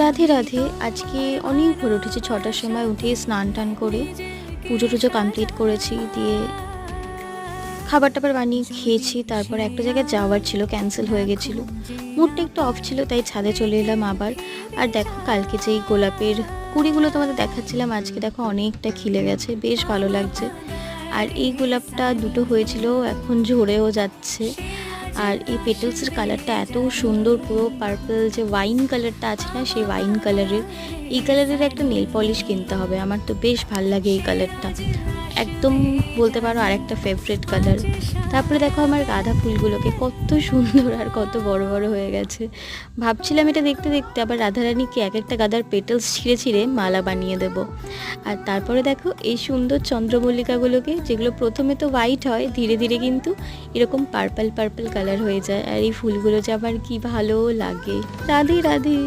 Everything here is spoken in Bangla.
রাধে রাধে। আজকে অনেক ভোর উঠেছি, 6টার সময় উঠে স্নান টান করে পুজো টুজো কমপ্লিট করেছি, দিয়ে খাবার টাবার বানিয়ে খেয়েছি। তারপর একটা জায়গায় যাওয়ার ছিল, ক্যান্সেল হয়ে গেছিলো, মুডটা একটু অফ ছিল, তাই ছাদে চলে এলাম আবার। আর দেখো কালকে যেই গোলাপের কুড়িগুলো তোমাদের দেখাচ্ছিলাম, আজকে দেখো অনেকটা খিলে গেছে, বেশ ভালো লাগছে। আর এই গোলাপটা দুটো হয়েছিল, এখন ঝরেও যাচ্ছে। আর এই পেটেলসের কালারটা এত সুন্দর, পুরো পার্পল যে ওয়াইন কালারটা আছে না, সেই ওয়াইন কালারের। এই কালারের একটা নেল পলিশ কিনতে হবে, আমার তো বেশ ভাল লাগে এই কালারটা, একদম বলতে পারো আর একটা ফেভারিট কালার। তারপরে দেখো আমার গাঁদা ফুলগুলোকে কত সুন্দর আর কত বড় বড় হয়ে গেছে। ভাবছিলাম এটা দেখতে দেখতে আবার রাধারানীকে এক একটা গাঁদার পেটেলস ছিঁড়ে ছিঁড়ে মালা বানিয়ে দেব। আর তারপরে দেখো এই সুন্দর চন্দ্রমল্লিকাগুলোকে, যেগুলো প্রথমে তো হোয়াইট হয়, ধীরে ধীরে কিন্তু এরকম পার্পল পার্পল কালার হয়ে যায়। আর এই ফুলগুলো যে আমার কি ভালো লাগে। রাধে রাধে।